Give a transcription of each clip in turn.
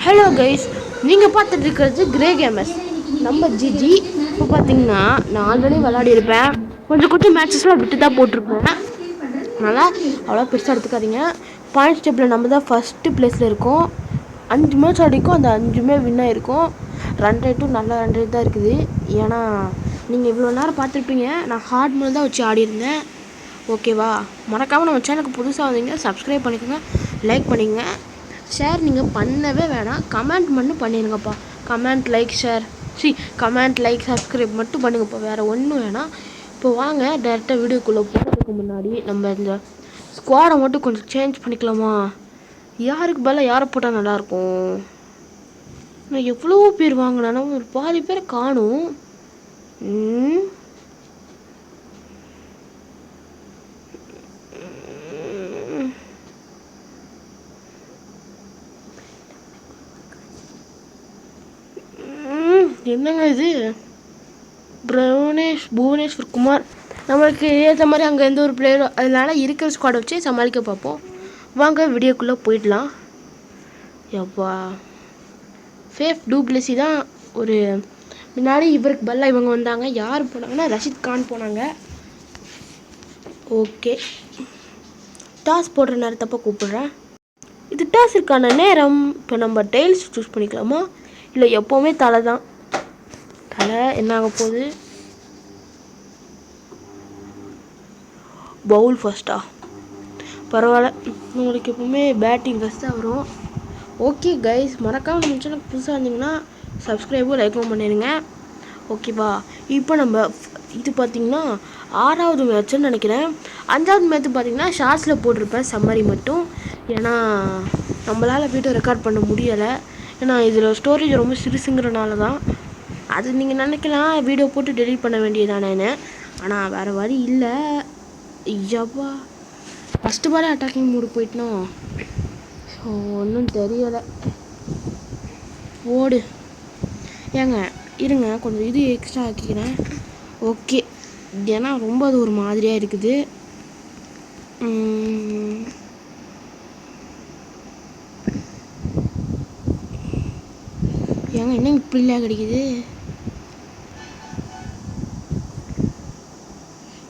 Hello guys, நீங்கள் பார்த்துட்டு இருக்கிறது கிரே கேமர்ஸ். நம்ம ஜிஜி இப்போ பார்த்தீங்கன்னா நான் ஆல்ரெடி விளையாடிருப்பேன். கொஞ்சம் மேட்சஸ்லாம் விட்டு தான் போட்டிருப்பேன். அதனால் அவ்வளோ பெருசாக எடுத்துக்காதீங்க. பாயிண்ட் ஸ்டெப்பில் நம்ம தான் ஃபஸ்ட்டு ப்ளேஸில் இருக்கோம். 5 மேட்ச் அடிக்கும், அந்த 5மே வின் ஆகிருக்கும். ரன் ரேட்டும் நல்ல ரன் ரேட் தான் இருக்குது. ஏன்னா நீங்கள் இவ்வளோ நேரம் பார்த்துருப்பீங்க, நான் ஹார்ட் மோட் தான் வச்சு ஆடிருந்தேன். ஓகேவா? மறக்காமல் நம்ம சேனலுக்கு புதுசாக வந்தீங்க, சப்ஸ்கிரைப் பண்ணிக்கோங்க, லைக் பண்ணிக்கோங்க. ஷேர் நீங்கள் பண்ணவே வேணாம், கமெண்ட் மட்டும் பண்ணிடுங்கப்பா. Comment like share comment like subscribe மட்டும் பண்ணுங்கப்பா, வேறு ஒன்றும் வேணாம். இப்போ வாங்க டேரெக்டாக வீடியோக்குள்ளே போகிறதுக்கு முன்னாடி நம்ம இந்த ஸ்குவாடை மட்டும் கொஞ்சம் சேஞ்ச் பண்ணிக்கலாமா? யாருக்கு பதிலாக யாரை போட்டால் நல்லாயிருக்கும்? நான் எவ்வளோ பேர் வாங்கினா ஒரு பாதி பேரை காணும். என்னங்க இது? புவனேஸ்வர் குமார் நம்மளுக்கு ஏற்ற மாதிரி அங்கே எந்த ஒரு பிளேயரோ, அதனால இருக்கிற ஸ்குவாட் வச்சு சமாளிக்க பார்ப்போம். வாங்க வீடியோக்குள்ளே போயிடலாம். எப்பா ஃபேஃப் டூப்ளசி தான் ஒரு முன்னாடி இவருக்கு பதிலாக இவங்க வந்தாங்க. யார் போனாங்கன்னா ரஷித் கான் போனாங்க. ஓகே, டாஸ் போடுற நேரத்தப்போ கூப்பிடுறேன். இது டாஸுக்கான நேரம். இப்போ நம்ம டெய்ல்ஸ் சூஸ் பண்ணிக்கலாமா, இல்லை எப்போவுமே தலை தான்? தலை என்ன ஆக போகுது? பவுல் ஃபஸ்ட்டா? பரவாயில்ல, உங்களுக்கு எப்போவுமே பேட்டிங் ஃபஸ்ட்டாக வரும். ஓகே கைஸ், மறக்காமல் நம்ம சேனலுக்கு புதுசாக இருந்தீங்கன்னா சப்ஸ்கிரைபும் லைக்கும் பண்ணிடுங்க. ஓகேவா? இப்போ நம்ம இது பார்த்திங்கன்னா 6வது மேட்ச்சுன்னு நினைக்கிறேன். 5வது மேட்ச் பார்த்திங்கன்னா ஷார்ட்ஸில் போட்டிருப்பேன் சம்மரி மட்டும். ஏன்னா நம்மளால் வீடியோ ரெக்கார்ட் பண்ண முடியலை. ஏன்னா இதில் ஸ்டோரேஜ் ரொம்ப சிறுசுங்கிறனால தான். அது நீங்கள் நினைக்கலாம் வீடியோ போட்டு டெலிட் பண்ண வேண்டியதானேன்னு, ஆனால் வேறு வழி இல்லை. ஐயாப்பா, ஃபஸ்ட்டு பாலே அட்டாக்கிங் மூடு போயிட்டோம். ஸோ ஒன்றும் தெரியலை. ஓடு ஏங்க, இருங்க கொஞ்சம் இது எக்ஸ்ட்ரா ஆக்கிக்கிறேன். ஓகே, ஏன்னா ரொம்ப அது ஒரு மாதிரியாக இருக்குது. ஏங்க என்ன இப்படிலாம் கிடைக்குது?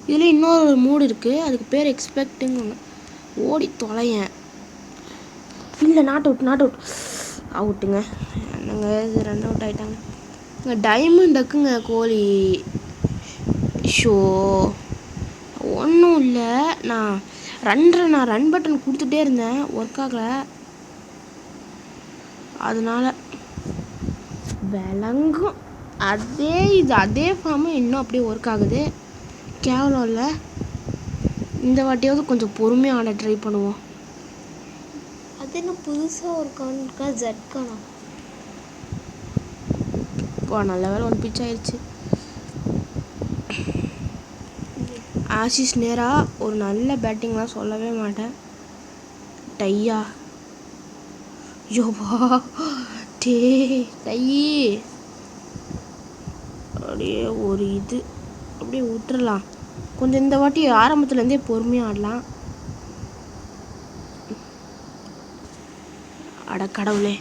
இதில் இன்னொரு மூடு இருக்குது, அதுக்கு பேர் எக்ஸ்பெக்ட்டுங்க. ஓடி தொலையன். இல்லை, நாட் அவுட் அவுட்டுங்க. என்னங்க இது, ரன் அவுட் ஆகிட்டாங்க. இங்கே டைமண்ட் டக்குங்க கோலி. ஷோ ஒன்றும் இல்லை, நான் ரன் பட்டன் கொடுத்துட்டே இருந்தேன், ஒர்க் ஆகலை. அதனால் விளங்கும் அதே ஃபார்மு இன்னும் அப்படியே ஒர்க் ஆகுது. கேவலம் இல்லை. இந்த வாட்டியாவது கொஞ்சம் பொறுமையாக ஆட ட்ரை பண்ணுவோம். அது என்ன புதுசாக ஒரு கான்கா ஜட்கானா? நல்ல வேலை ஒன் பிச் ஆயிடுச்சு. ஆஷிஷ் நேரா ஒரு நல்ல பேட்டிங்லாம் சொல்லவே மாட்டேன். டையா? யோவா டே டை. அப்படியே ஒரு இது அப்படியே விட்டுறலாம். கொஞ்சம் இந்த வாட்டி ஆரம்பத்துலேருந்தே பொறுமையாக ஆடலாம். அட கடவுளே,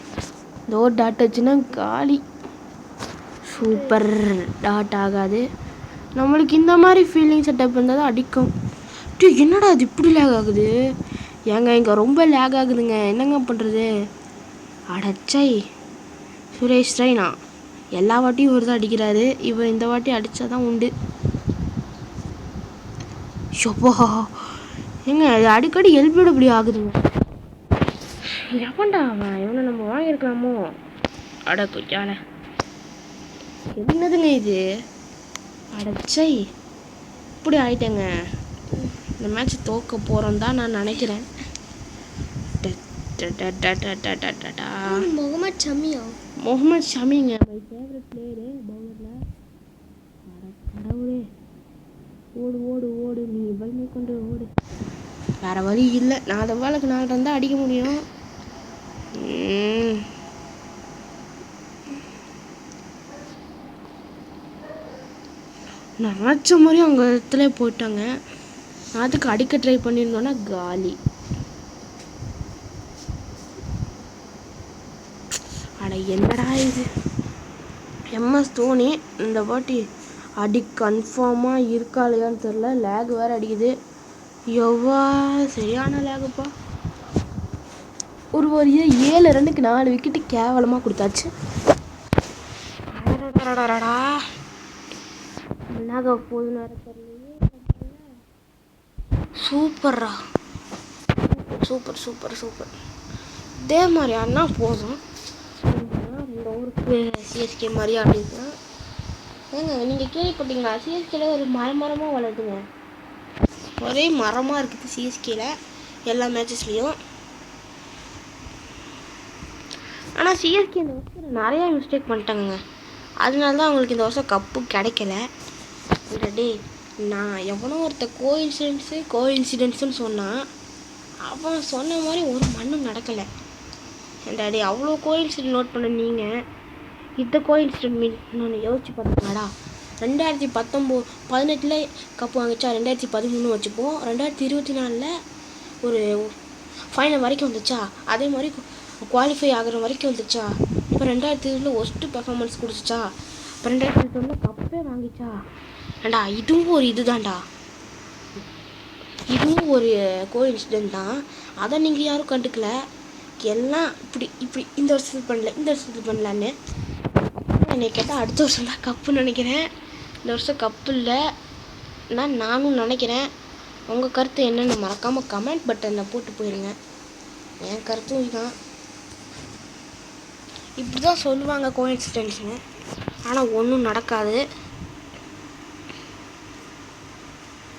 இந்த ஒரு டாட் வச்சுன்னா காலி. சூப்பர், டாட் ஆகாது. நம்மளுக்கு இந்த மாதிரி ஃபீல்டிங் செட்டப் இருந்தால் தான் அடிக்கும். என்னடா அது இப்படி லேக் ஆகுது? ஏங்க இங்கே ரொம்ப லேக் ஆகுதுங்க, என்னங்க பண்ணுறது? அடச்சை, சுரேஷ் ரெய்னா எல்லா வாட்டியும் ஒரு தான் அடிக்கிறாரு. இவர் இந்த வாட்டி அடித்தா தான் உண்டு. ஷோப்பா, ஏங்க அது அடிக்கடி எல்பியோட இப்படி ஆகுதுங்க. எவன்டா அவன்? இவனை நம்ம வாங்கியிருக்கலாமோ? அட கொய்யால, என்னதுங்க இது? அடச்சை, இப்படி ஆயிட்டேங்க. இந்த மேட்ச் தோக்க போகிறோம் தான் நான் நினைக்கிறேன். முகமது ஷமிங்க, மை ஃபேவரட் பிளேயரு பவுலரில். கடவுளே, ஓடு ஓடு ஓடு, நீ வலிமை கொண்டு ஓடு. வேறு வழி இல்லை, நான் அதை வேலைக்கு நான் இருந்தால் அடிக்க முடியும். நினச்ச மாதிரி அவங்க இடத்துல போயிட்டாங்க. அதுக்கு அடிக்க ட்ரை பண்ணியிருந்தோன்னா காலி. அட என்னடா இது, எம்எஸ் தோனி இந்த வாட்டி அடி கன்ஃபார்மாக இருக்கா இல்லையான்னு தெரில. லேக் வேறு அடிக்குது. எவ்வா சரியான லேகுப்பா. ஒரு 7 ரன்னுக்கு 4 விக்கெட்டு கேவலமாக கொடுத்தாச்சு. என்னாக போது நேரம் தெரியலையே. சூப்பர்ரா, சூப்பர் சூப்பர் சூப்பர். இதே மாதிரி அண்ணா போதும். இந்த ஊருக்கு சிஎஸ்கே மாதிரி ஆடிருக்கேன். ஏங்க நீங்கள் கேள்விப்பட்டீங்களா, சிஎஸ்கேல ஒரு மரமாக வளருதுங்க. ஒரே மரமாக இருக்குது சிஎஸ்கேல எல்லா மேட்சஸ்லேயும். ஆனால் சிஎஸ்கே இந்த வருஷம் நிறையா மிஸ்டேக் பண்ணிட்டாங்க. அதனால தான் அவங்களுக்கு இந்த வருஷம் கப்பு கிடைக்கல. டே நான் எவனோ ஒருத்த கோஇன்சிடென்ட்ஸுன்னு சொன்னான். அவன் சொன்ன மாதிரி ஒரு மண்ணும் நடக்கலை. டே அவ்வளோ கோஇன்சிடென்ட் நோட் பண்ண நீங்கள் இந்த கோஇன்சிடென்ட் நான் யோசிச்சு பார்த்தீங்களாடா. 2018 கப்பு வாங்கிச்சா, 2013 வச்சுப்போம், 2024 ஒரு ஃபைனல் வரைக்கும் வந்துச்சா, அதே மாதிரி குவாலிஃபை ஆகிற வரைக்கும் வந்துச்சா. இப்போ 2020 ஒஸ்ட்டு பெர்ஃபார்மன்ஸ் கொடுத்துச்சா, இப்போ 2021 கப்பே வாங்கிச்சா. ஏண்டா இதுவும் ஒரு இதுதான்டா, இதுவும் ஒரு கோஇன்சிடென்ட் தான். அதை நீங்கள் யாரும் கண்டுக்கல. எல்லாம் இப்படி இந்த வருஷத்துக்கு பண்ணல, இந்த வருஷத்துக்கு பண்ணலான்னு என்னை கேட்டால் அடுத்த வருஷம் தான் கப்புன்னு நினைக்கிறேன். இந்த வருஷம் கப்பு இல்லை நானும் நினைக்கிறேன். உங்கள் கருத்து என்னென்னு மறக்காமல் கமெண்ட் பட்டனில் போட்டு போயிருங்க. என் கருத்தும் இதுதான். இப்படி தான் சொல்லுவாங்க கோஇன்சிடென்ட்ஸ்னு, ஆனால் ஒன்றும் நடக்காது.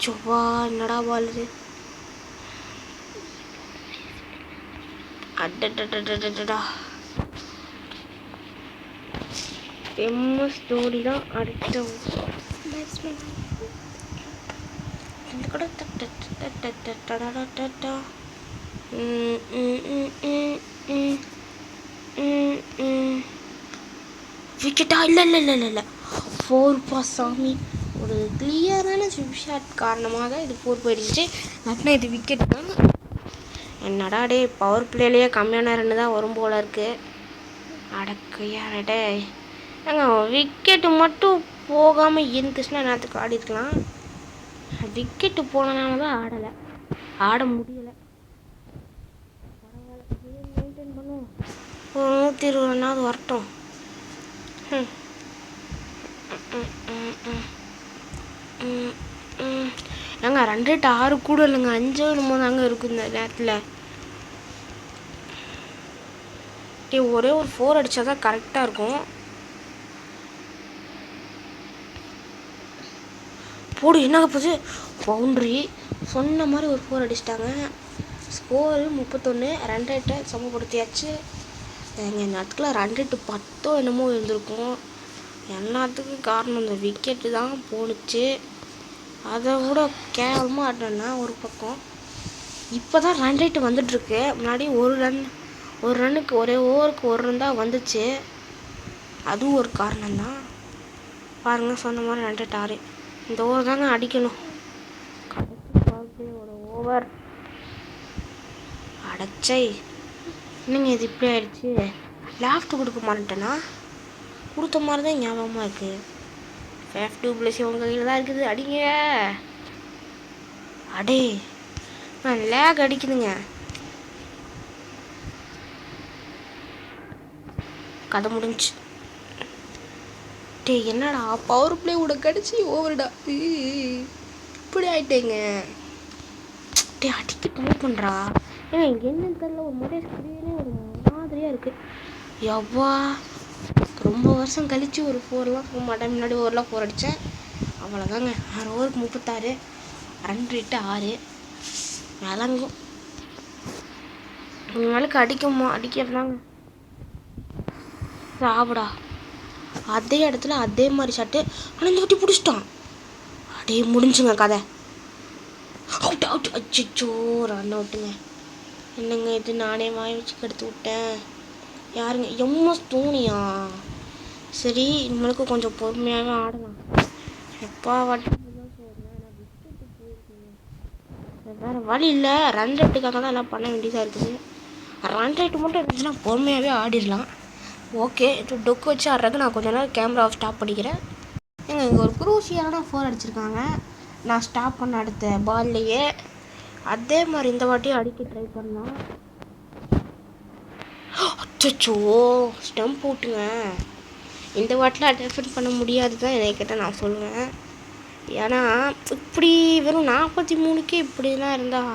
சுவா என்னடா வாழுது. அடடா எம்எஸ் தோனி தான் அடுத்த பேட்ஸ்மேன். கூட விக்கெட்டா? இல்லை 4 பாஸ் சாமி. ஒரு கிளியரான ஸ்விப் ஷாட் காரணமாக இது 4 போயிடுச்சு. அப்படின்னா இது விக்கெட் தான். என்னடா டே பவர் பிளேலேயே கம்மியான ரன்னு தான் வரும் போல இருக்கு. அடக்கையாடே ஏங்க விக்கெட்டு மட்டும் போகாமல் இருந்துச்சுன்னா நேரத்துக்கு ஆடிருக்கலாம். விக்கெட்டு போனனால தான் ஆட முடியலை. பரவாயில்ல, மெயின்டைன் பண்ணுவோம். ஒரு 120 ரன்னாவது வரட்டும். ஏங்க ரன் ரேட் 6 கூட இல்லைங்க, 5 என்னமோ தாங்க இருக்கும் இந்த நேரத்தில். ஒரே ஒரு 4 அடித்தா தான் கரெக்டாக இருக்கும். போடு என்னங்க போச்சு, பவுண்ட்ரி. சொன்ன மாதிரி ஒரு 4 அடிச்சிட்டாங்க. ஸ்கோரு 31, ரன் ரேட்டை சமப்படுத்தியாச்சு. எங்கள் நேரத்துக்குள்ள ரன் ரேட்டு 10 என்னமோ இருந்திருக்கும். எல்லாத்துக்கும் காரணம் இந்த விக்கெட்டு தான் போணுச்சு. அதை விட கேவலமாக ஆடினேன்னா ஒரு பக்கம். இப்போ தான் ரன் ரேட்டு வந்துட்டுருக்கு. முன்னாடி ஒரு ரன்னுக்கு ஒரே ஓவருக்கு 1 ரன் தான் வந்துச்சு. அதுவும் ஒரு காரணம்தான். பாருங்கள் சொன்ன மாதிரி ரன் ரேட் 6. இந்த ஓவர் தாங்க அடிக்கணும். ஒரு ஓவர் அடைச்சை. என்னங்க இது இப்படி ஆயிடுச்சு. லேஃப்ட் கொடுக்க மாட்டேன்னா கொடுத்த மாதிரி தான் ஞாபகமாக இருக்குது. ஃபேஃப் டூப்ளசி உங்கள் கையில் தான் இருக்குது, அடிங்க. அடே லேக் அடிக்குதுங்க. கதை முடிஞ்சு. டே என்னடா பவர் பிளே விட கடிச்சு ஓவர்டா இப்படி ஆயிட்டேங்க. டே அடிக்க ட்ரை பண்ணுறா. ஏன்னா இங்கே என்னன்னு தெரில, ஒரு மாதிரி ஸ்க்ரீனே ஒரு மாதிரியாக இருக்குது. எவ்வா ரொம்ப வருஷம் கழித்து ஒரு 4லாம் போக மாட்டேன். முன்னாடி ஓவரெலாம் 4 அடித்தேன், அவ்வளோதாங்க. 6 ஓவருக்கு 36, ரன் ரேட்டு 6. விளங்கும் இவங்களுக்கு அடிக்கிறதாங்க. சாப்பிடா அதே இடத்துல அதே மாதிரி ஷாட்டு. ஆனால் இந்த வாட்டி பிடிச்சிட்டான். அப்படியே முடிஞ்சுங்க கதை. அவுட் அச்சிச்சோ ரன் அவுட்டுங்க. என்னங்க இது நானே வாய் வச்சு கெடுத்து விட்டேன். யாருங்க எம்எஸ் தோனியா? சரி இவங்களுக்கு கொஞ்சம் பொறுமையாகவே ஆடலாம். எப்பா வாட்டி வேறு வழி இல்லை. ரன் ரேட்டுக்காக தான் எல்லாம் பண்ண வேண்டியதாக இருக்குது. ரன் ரேட்டு மட்டும் இருந்துச்சுன்னா பொறுமையாகவே ஆடிடலாம். ஓகே இப்போ டொக்கு வச்சு ஆடுறதுக்கு நான் கொஞ்ச நேரம் கேமராவை ஸ்டாப் பண்ணிக்கிறேன். இங்கே ஒரு குரூஷியலான 4 அடிச்சிருக்காங்க. நான் ஸ்டாப் பண்ண அடுத்த பால்லையே அதே மாதிரி இந்த வாட்டியும் அடிக்க ட்ரை பண்ணலாம். அச்சோ ஸ்டம்ப் போட்டுங்க. இந்த வாட்டில் டிஃபெண்ட் பண்ண முடியாது தான் என்னை கேட்டால் நான் சொல்லுவேன். ஏன்னா இப்படி வெறும் 43க்கே இப்படிலாம் இருந்தால்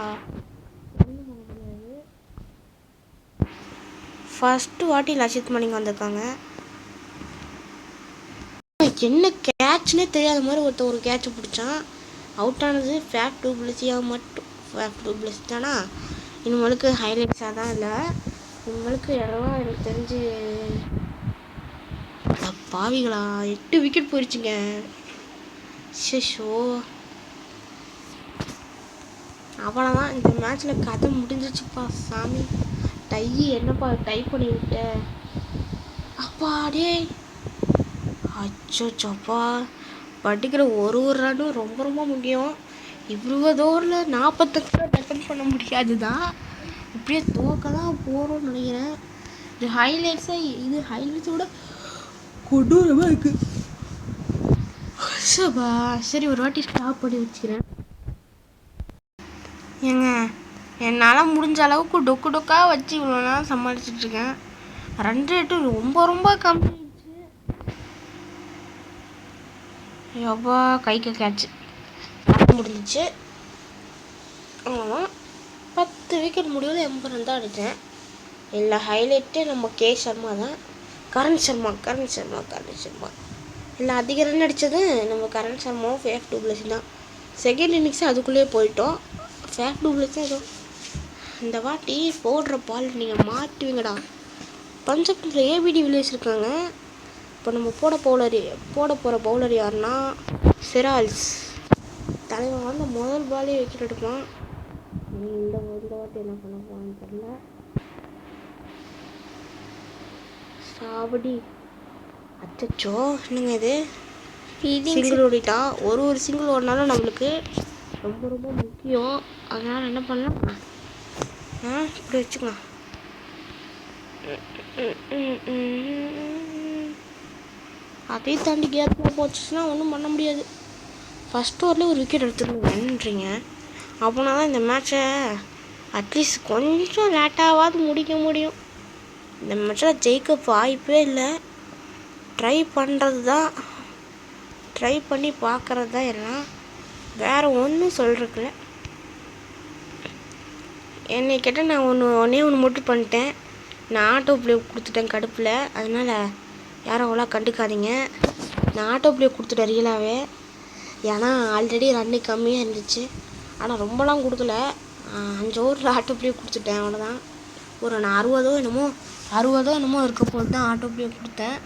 ஒன்றும் பண்ண முடியாது. ஃபஸ்ட்டு வாட்டி லட்சித் மணிங்க வந்திருக்காங்க. என்ன கேட்ச்னே தெரியாத மாதிரி ஒருத்தர் ஒரு கேட்சை பிடிச்சான். அவுட் ஆனது ஃபேஃப் டூ பிளஸியாக மட்டும். ஃபேஃப் டூ பிளஸ் தானா இவங்களுக்கு ஹைலைட்ஸாக தான் இல்லை. இவங்களுக்கு எல்லாம் எனக்கு தெரிஞ்சு பாவிகளா 8 விக்கெட் போயிடுச்சுங்க. ஷோ அவ்வளோதான் இந்த மேட்ச்சில் கதை முடிஞ்சிச்சுப்பா சாமி. டை என்னப்பா டைப் பண்ணி விட்ட அப்பாடே. அச்சோச்சப்பா படிக்கிற ஒரு ரன்னும் ரொம்ப ரொம்ப முக்கியம். இவ்வளோ தூரில் 48 டிஃபெண்ட் பண்ண முடியாது தான். இப்படியே தோக்க தான் போகிறோம்னு நினைக்கிறேன். இது ஹைலைட்ஸோட கொடூரமாக இருக்குது. சரி ஒரு வாட்டி ஸ்டாப் பண்ணி வச்சுக்கிறேன். ஏங்க என்னால் முடிஞ்ச அளவுக்கு டொக்காக வச்சு இவ்வளோ நேரம் சமாளிச்சிட்ருக்கேன். ரன் ரேட்டு ரொம்ப ரொம்ப கம்மி ஆயிடுச்சு. எவ்வளோ கைக்கு கேட்ச்சு முடிஞ்சிச்சு. ஆமாம் 10 விக்கெட் முடிவில் 80 ரன் தான் அடித்தேன். எல்லா ஹைலைட்டே நம்ம சர்மா தான். கரண் சர்மா இல்லை அதிக ரன் அடித்தது நம்ம கரண் சர்மாவும் ஃபேஃப் டூ பிளஸ் தான். செகண்ட் இன்னிங்ஸு அதுக்குள்ளேயே போயிட்டோம். ஃபேஃப் டூ பிளஸ் தான் ஏதோ இந்த வாட்டி போடுற பால் நீங்கள் மாட்டுவீங்கடா. பஞ்சாப்ல ஏபிடி வில்லியர்ஸ் இருக்காங்க. இப்போ நம்ம போட போகிற பவுலர் யாருன்னா சிராஜ். தலைவன் வந்து முதல் பாலே விக்கெட் எடுப்பான். இந்த வாட்டி என்ன பண்ண போகிறான்னு தெரியல. சாவடி அச்சோ என்னங்க இது சிங்கிள் ஓடிட்டான். ஒரு சிங்கிள் ஓடினாலும் நம்மளுக்கு ரொம்ப ரொம்ப முக்கியம். அதனால் என்ன பண்ணலாம் இப்படி வச்சுக்கலாம். அதையும் தாண்டி கேப்லாம் போச்சுன்னா ஒன்றும் பண்ண முடியாது. ஃபஸ்ட் ஓவர்லேயே ஒரு விக்கெட் எடுத்துருந்தீங்கன்றீங்க. அப்போனா தான் இந்த மேட்சை அட்லீஸ்ட் கொஞ்சம் லேட்டாவது முடிக்க முடியும். இந்த மேட்சில் ஜெயிக்க வாய்ப்பே இல்லை. ட்ரை பண்ணி பார்க்குறது தான் எல்லாம். வேறு ஒன்றும் சொல்கிறதுக்குல. என்னை கேட்டால் நான் ஒன்றே ஒன்று மட்டும் பண்ணிட்டேன். நான் ஆட்டோ ப்ளே கொடுத்துட்டேன் கடுப்பில். அதனால் யாரும் அவ்வளோ கண்டுக்காதீங்க. நான் ஆட்டோ ப்ளே கொடுத்துட்டேன் ரியலாகவே. ஏன்னா ஆல்ரெடி ரன்னு கம்மியாக இருந்துச்சு. ஆனால் ரொம்பலாம் கொடுக்கல. 5 ஓவரில் ஆட்டோ ப்ளே கொடுத்துட்டேன் அவ்வளோதான். ஒரு நான் 60 என்னமோ இருக்க போது தான் ஆட்டோ ப்ளே கொடுத்தேன்.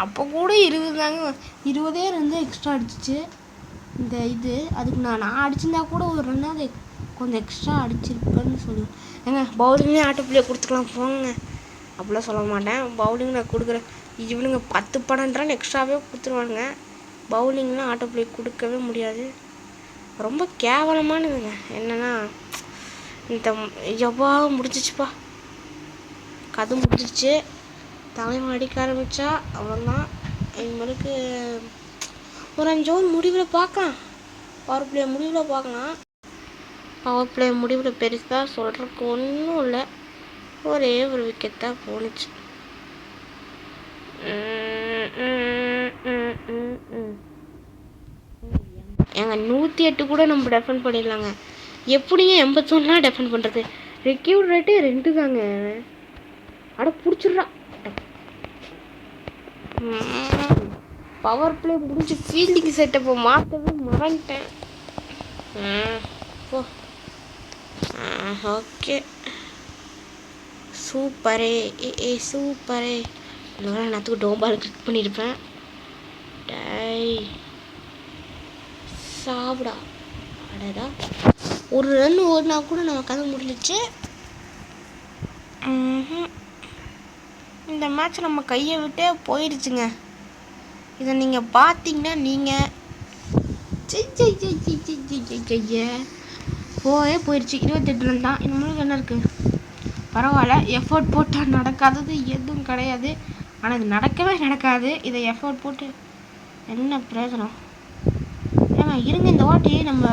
அப்போ கூட 20 ரன் எக்ஸ்ட்ரா அடிச்சிச்சு இந்த அதுக்கு நான் அடிச்சிருந்தா கூட ஒரு ரன்னாவது கொஞ்சம் எக்ஸ்ட்ரா அடிச்சிருப்பேன்னு சொல்லுவேன். ஏங்க பவுலிங்லேயே ஆட்டோ ப்ளே கொடுத்துக்கலாம் போங்க. அப்படிலாம் சொல்ல மாட்டேன். பவுலிங் நான் கொடுக்குறேன். இவனுங்க 10-12 ரன் எக்ஸ்ட்ராவே கொடுத்துருவானுங்க. பவுலிங்லாம் ஆட்டோ ப்ளே கொடுக்கவே முடியாது. ரொம்ப கேவலமானதுங்க. என்னென்னா இந்த எவ்வளோ முடிஞ்சிச்சுப்பா கதை முடிஞ்சிச்சு. தலைவன் அடிக்க ஆரம்பித்தா அவ்வளோதான். இவங்களுக்கு ஒரு 5 ஓவர் முடிவில் பார்க்கலாம். பவர் பிளே முடிவில் பார்க்கலாம். பவர் பிளே முடிவில் பெருசாக சொல்கிறதுக்கு ஒன்றும் இல்லை. ஒரே ஒரு விக்கெட் தான் போணுச்சு. ஏங்க 108 கூட நம்ம டெஃபெண்ட் பண்ணிடலாங்க. எப்படிங்க 81 டெஃபெண்ட் பண்ணுறது? ரெக்யூர் ரேட்டு 2 தாங்க. அட பிடிச்சிட்றா. பவர் பிளே முடிஞ்சு ஃபீல்டிங் செட்டப்பை மாற்றவே மறந்துட்டேன். ஓகே சூப்பரே சூப்பரே. இல்லைனா நேரத்துக்கு டோபால் கிளிக் பண்ணியிருப்பேன். சாப்பிடா அடடா ஒரு ரன் ஓடினா கூட நம்ம கதை முடிஞ்சிச்சு. இந்த மேட்ச் நம்ம கையை விட்டே போயிடுச்சுங்க. இதை நீங்கள் பார்த்தீங்கன்னா நீங்கள் போயிடுச்சு. 28 ரன் தான். இன்னும் என்ன இருக்குது? பரவாயில்ல, எஃபோர்ட் போட்டால் நடக்காதது எதுவும் கிடையாது. ஆனால் இது நடக்கவே நடக்காது. இதை எஃபோர்ட் போட்டு என்ன பிரயோஜனம்? ஏங்க இருங்க, இந்த வாட்டி நம்ம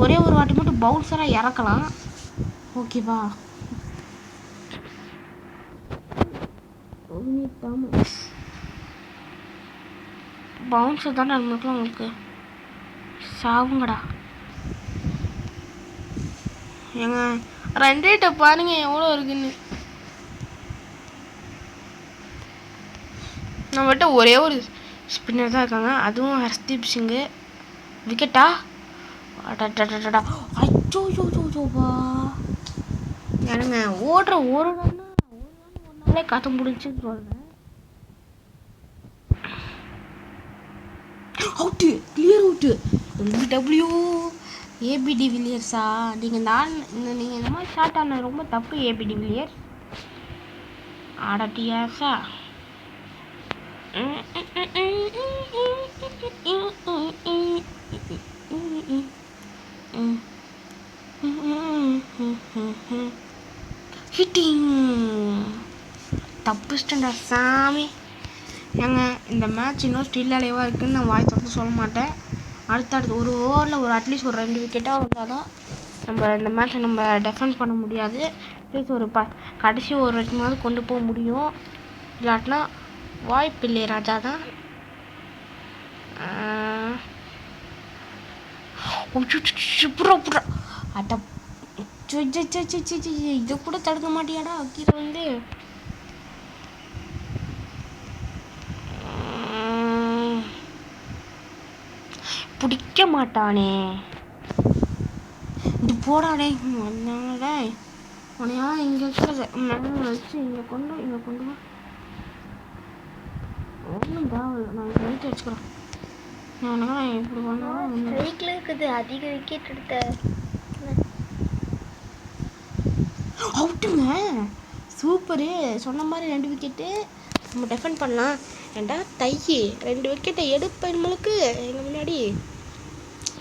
ஒரே ஒரு வாட்டி மட்டும் பவுன்சராக இறக்கலாம், ஓகேவா? பவுன்சர் தானே நம்மளுக்குலாம் உங்களுக்கு சாவுங்கடா. ஏங்க ரன் ரேட்டை பாருங்க எவ்வளோ இருக்குன்னு. நம்மகிட்ட ஒரே ஒரு ஸ்பின்னர் தான் இருக்காங்க, அதுவும் ஹர்ஷ்தீப் சிங்கு. விக்கெட்டா? அடடடடா, அச்சோச்சோச்சோப்பா. ஏனுங்க ஓடுற ஒரு நாளே கதை முடிச்சுன்னு சொல்கிறேன். Out, clear out. W AB டிவிலியர்ஸா? நீங்கள் இந்த மாதிரி ஷார்ட் ஆன ரொம்ப தப்பு ஏபி டிவிலியர்ஸ். ஆடட்டியாசா. ஹிட்டிங் தப்பு ஸ்டண்டா சாமி. ஏங்க இந்த மேட்ச் இன்னும் ஸ்டில் அலைவாக இருக்குதுன்னு நான் வாய் தப்பு சொல்ல மாட்டேன். அடுத்தடுத்து ஒரு ஓவரில் ஒரு அட்லீஸ்ட் ஒரு 2 விக்கெட்டாக வந்தால் தான் நம்ம இந்த மேட்ச்சை நம்ம டெஃபெண்ட் பண்ண முடியாது. அட்லீஸ்ட் ஒரு கடைசி ஒரு வரைக்குமாவது கொண்டு போக முடியும். இல்லாட்டினா வாய்ப்பு இல்லை ராஜா தான். அட்ட இதை கூட தடுக்க மாட்டியாடா கீழே வந்து. பிடிக்க மாட்டானே, இது போடாடே. வந்தாடே உனையா இங்கே இருக்கிறது மேலே வச்சு இங்கே கொண்டு வா. ஒன்றும் தேவை, நான் இங்கே வெயிட் வச்சுக்கிறேன். இப்படி பண்ணால் இருக்குது. அதிக விக்கெட் எடுத்த அவுட்டுங்க. சூப்பரு, சொன்ன மாதிரி 2 விக்கெட்டு நம்ம டெஃபெண்ட் பண்ணலாம். ஏண்டா தையி 2 விக்கெட்டை எடுப்பேன் நம்மளுக்கு எங்கள் முன்னாடி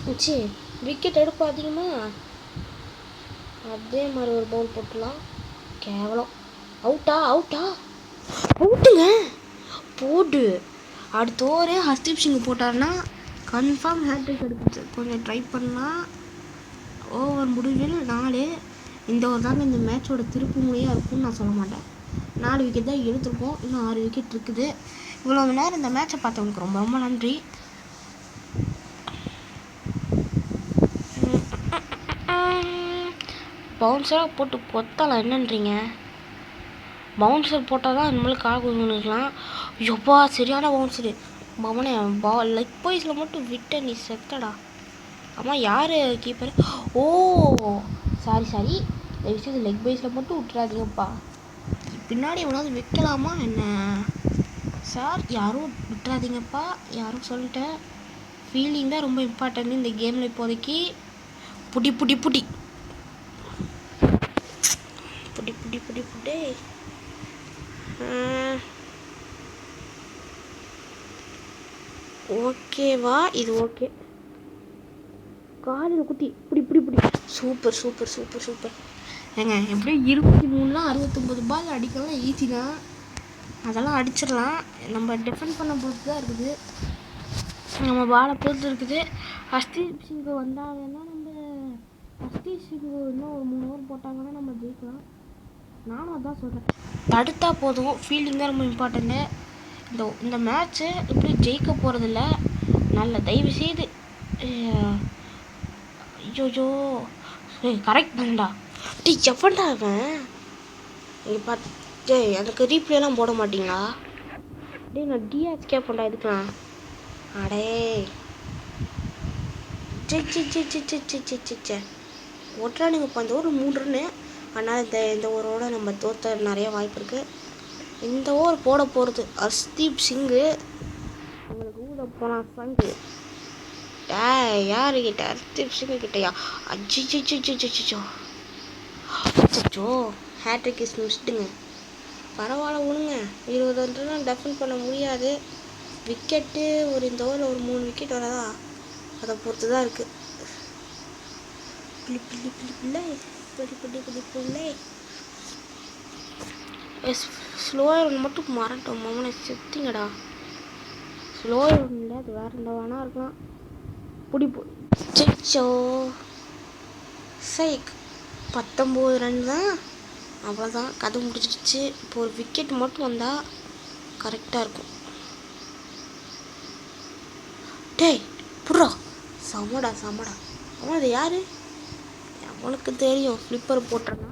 வச்சு விக்கெட் எடுப்போம் அதிகமாக. அதே மாதிரி ஒரு பவுல் போட்டுலாம். கேவலம். அவுட்டா அவுட்டுங்க. போடு. அடுத்த ஓவரே ஹர்ஷ்தீப் சிங் போட்டார்னா கன்ஃபார்ம் ஹேட்ரிக் எடுக்கிறது. கொஞ்சம் ட்ரை பண்ணால் ஓவர் முடிவில் 4. இந்த ஒரு தாங்க இந்த மேட்சோட திருப்பு முறையாக இருக்கும்னு நான் சொல்ல மாட்டேன். 4 விக்கெட் தான் எடுத்திருக்கோம், இன்னும் 6 விக்கெட் இருக்குது. இவ்வளோ நேரம் இந்த மேட்சை பார்த்தவங்களுக்கு ரொம்ப ரொம்ப நன்றி. பவுன்சராக போட்டு கொத்தலாம் என்னன்றீங்க? பவுன்சர் போட்டால் தான் நம்மளுக்கு ஆகுதுலாம். எப்பா சரியான பவுன்சரு மவனே. லெக் பாய்ஸில் மட்டும் விட்ட நீ செத்தடா. ஆமாம் யார் கீப்பர்? ஓ சாரி, இந்த விஷயத்தில் லெக் பாய்ஸில் மட்டும் விட்டுறாதீங்கப்பா. பின்னாடி எவனாவது வைக்கலாமா என்ன சார்? யாரும் விட்டுறாதீங்கப்பா, யாரும் சொல்லிட்டேன். ஃபீல்டிங் தான் ரொம்ப இம்பார்ட்டன்ட் இந்த கேமில் இப்போதைக்கு. புடி புடி புடி புடி புடி புடி புடி. ஓகேவா? இது ஓகே. காலில் குட்டி புடி புடி புடி. Super super super super. ஏங்க எப்படியும் 23லாம் 69 பால் அடிக்கலாம் ஈஸி தான். அதெல்லாம் அடிச்சிடலாம். நம்ம டிஃபெண்ட் பண்ண பொறுத்து தான் இருக்குது, நம்ம பாலை பொறுத்து இருக்குது. ஹர்ஷ்தீப் சிங் வந்தாங்கன்னா ஹர்ஷ்தீப் சிங் இன்னும் ஒரு 3 ஓவர் போட்டாங்கன்னா நம்ம ஜெயிக்கலாம். நானும் அதான் சொல்கிறேன், தடுத்தா போதும். ஃபீல்டிங் தான் ரொம்ப இம்பார்ட்டண்ட்டு. இந்த மேட்ச்சு இப்படி ஜெயிக்க போகிறதில்ல. நல்ல தயவு செய்து ஐயோஜோ கரெக்ட் பண்ணடா. டீ எவன்டா அவன்? இங்கே பார்த்து எனக்கு ரீப்ளேலாம் போட மாட்டிங்களா? டே நான் டிஆச் கேட்பேன்டா இதுக்கலாம். அடே சே ஒட்டுறா நீங்கள் இப்போ அந்த ஓவர் 3 ரன்னு. அதனால் இந்த ஓவரோட நம்ம தோற்ற நிறைய வாய்ப்பு இருக்குது. இந்த ஓவர் போட போகிறது ஹர்ஷ்தீப் சிங்கு. உங்களுக்கு ஊட போனால் சங்கு யாருக்கிட்ட? ஹர்ஷ்தீப் சிங்கு கிட்டையா? அச்சிச்சோ ஹேட்ரிக் இஸ் மிஸ்டுங்க. பரவாயில்ல விடுங்க, 20 ரன் டெஃபெண்ட் பண்ண முடியாது. விக்கெட்டு இந்த ஓவரில் ஒரு 3 விக்கெட் வரதா, அதை பொறுத்து தான் இருக்குது. பிள்ளை ஸ்லோயர் மட்டும் மறட்டோம் மாமனை செத்திங்கடா. ஸ்லோயர் இல்லை, அது வேறு எந்த வேணா இருக்கலாம். பிடிப்போம். சிச்சோ சைக் 19 ரன் தான், அவ்வளோதான், கதை முடிச்சிடுச்சு. இப்போ ஒரு விக்கெட் மட்டும் வந்தால் கரெக்டாக இருக்கும். டேய் புறா, சமடா சமடா. அவன் அது யார்? அவனுக்கு தெரியும் ஃப்ளிப்பர் போட்டேன்னா.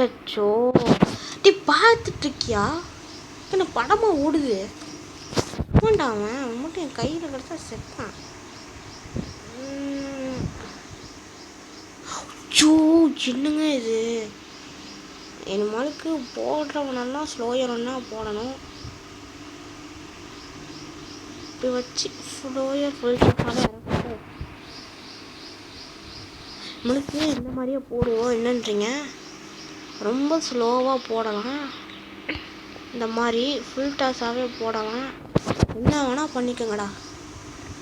அச்சோ டே, பார்த்துட்ருக்கியா? என்ன படமாக ஓடுது? வேண்டாம், அவன் மட்டும் என் கையில் கிடச்சா செத்தான். அச்சோ என்னங்க இது? என் மலுக்கு போடுறவனெல்லாம் ஸ்லோயர்னா போடணும். இப்படி வச்சு ஸ்லோயர் ஃபுல் ஷாட்டாக இறக்கணும். நம்மளுக்கு இந்த மாதிரியே போடுவோம். என்னன்றீங்க? ரொம்ப ஸ்லோவாக போடலாம், இந்த மாதிரி ஃபுல் டாஸாகவே போடலாம். என்ன வேணால் பண்ணிக்கோங்கடா,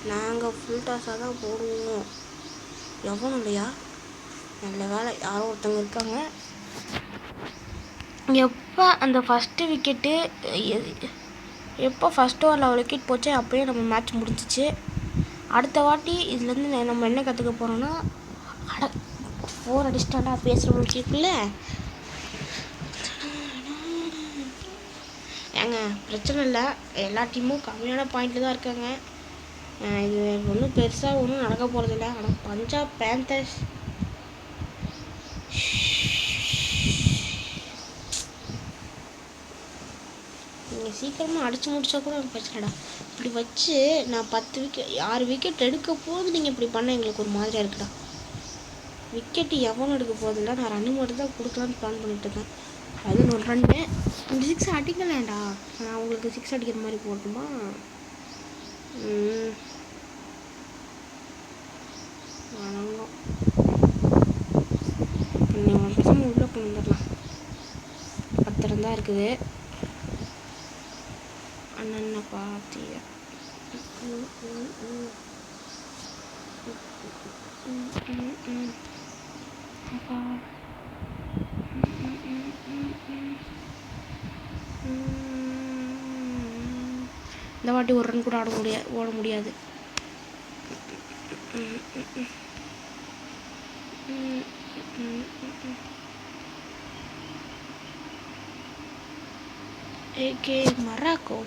நாங்கள் ஃபுல் டாஸாக தான் போடுவோம். எவனும் இல்லையா? நல்ல வேலை யாரோ ஒருத்தவங்க இருக்காங்க. எப்போ அந்த ஃபஸ்ட்டு விக்கெட்டு, எப்போ ஃபஸ்ட் ஓவரில் விக்கெட் போச்சு அப்போயே நம்ம மேட்ச் முடிஞ்சிச்சு. அடுத்த வாட்டி இதுலேருந்து நம்ம என்ன கற்றுக்க போகிறோன்னா, 4 அடிச்சிட்டாண்டா பேசுகிறவங்களுக்கு கேட்கல. ஏங்க பிரச்சனை இல்லை, எல்லா டீமும் கம்மியான பாயிண்டில் தான் இருக்காங்க. இது ஒன்றும் பெருசாக ஒன்றும் நடக்க போகிறதில்ல. ஆனால் பஞ்சாப் பேந்தர்ஸ் நீங்கள் சீக்கிரமாக அடித்து முடித்தா கூட பிரச்சனைடா. இப்படி வச்சு நான் 10 விக்கெட் 6 விக்கெட் எடுக்க போது நீங்கள் இப்படி பண்ண எங்களுக்கு ஒரு மாதிரியாக இருக்குடா. விக்கெட்டு எவனும் எடுக்க போதில்லை, நான் ரன்னு மட்டும் தான் கொடுக்கலான்னு பிளான் பண்ணிட்டு இருக்கேன். 11 ரன்னு. இந்த 6 அடிக்கலாம்டா, நான் உங்களுக்கு 6 அடிக்கிற மாதிரி போட்டுமா? வணங்கும் இன்னும் பசங்க உள்ளே கொண்டு வந்துடலாம். 10 ரன் தான் இருக்குது. அண்ணன் பார்த்திய இந்த வாட்டி ஒரு ரன் கூட ஓட முடியாது. ஏகே மராக்கோ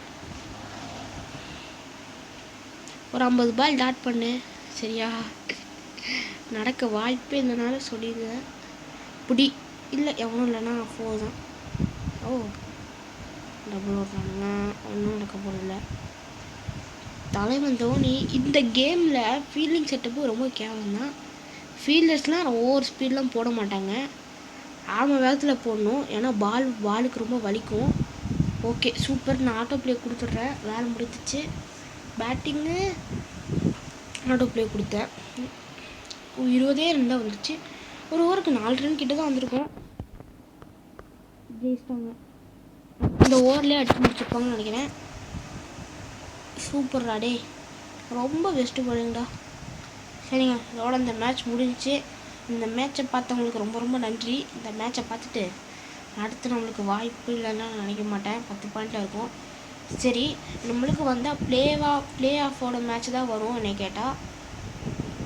ஒரு 50 பால் டாட் பண்ணு சரியா? நடக்க வாய்ப்பே இருந்தனால சொல்லிடுவேன். புடி இல்லை, எவனும் இல்லைன்னா 4 தான். ஓ டபுள் ஓடுறானுங்க, ஒன்றும் நடக்க போகிறதில்ல. தலைவன் தோனி இந்த கேமில் ஃபீல்டிங் செட்டப்பு ரொம்ப கேவலம் தான். ஃபீல்டர்ஸ்லாம் ஓவர் ஸ்பீட்லாம் போட மாட்டாங்க, ஆமை வேகத்தில் போடணும். ஏன்னா பாலுக்கு ரொம்ப வலிக்கும். ஓகே சூப்பர், நான் ஆட்டோ ப்ளே கொடுத்துட்றேன், வேலை முடிஞ்சிச்சு. பேட்டிங்கு ஆட்டோ ப்ளே கொடுத்தேன். 20 ரன் தான் வந்துச்சு. ஒரு ஓவருக்கு 4 ரன் கிட்ட தான் வந்திருக்கும். ஜெயிச்சிட்டாங்க. இந்த ஓவர்லேயே அடிச்சு முடிச்சிருப்பாங்கன்னு நினைக்கிறேன். சூப்பர்டா டே, ரொம்ப பெஸ்ட்டு போடுங்கடா. சரிங்க, இதோட இந்த மேட்ச் முடிஞ்சிச்சு. இந்த மேட்சை பார்த்தவங்களுக்கு ரொம்ப ரொம்ப நன்றி. இந்த மேட்சை பார்த்துட்டு அடுத்து நம்மளுக்கு வாய்ப்பு இல்லைன்னா நினைக்க மாட்டேன், 10 பாயிண்டில் இருக்கும். சரி, நம்மளுக்கு வந்தால் ப்ளே ஆஃபோட மேட்ச் தான் வரும் என்னை கேட்டால்.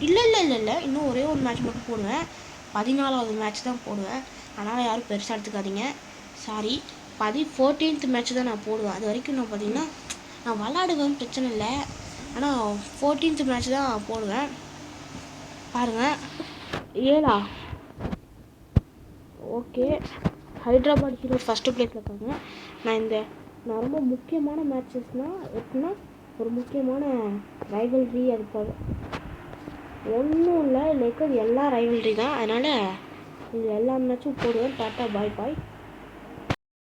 இல்லை இன்னும் ஒரே ஒரு மேட்ச் மட்டும் போடுவேன், 14வது மேட்ச் தான் போடுவேன். அதனால் யாரும் பெருசாக எடுத்துக்காதீங்க, சாரி. 14th மேட்ச் தான் நான் போடுவேன். அது வரைக்கும் நான் பார்த்தீங்கன்னா நான் விளாடுவேன், பிரச்சனை இல்லை. ஆனால் 14th மேட்ச் தான் போடுவேன். பாருங்கள் 7 ஓகே. ஹைதராபாத் ஹீரோஸ் ஃபஸ்ட்டு ப்ளேஸில் இருக்காங்க. நான் ரொம்ப முக்கியமான மேட்சஸ்னால் எப்படின்னா ஒரு முக்கியமான ரைவல்ரி, அது போல் ஒன்றும் இல்லை, லைக் அது எல்லா ரைவல்ரி தான். அதனால் இது எல்லா மேட்சும் போடுவேன். டாட்டா பாய் பாய்.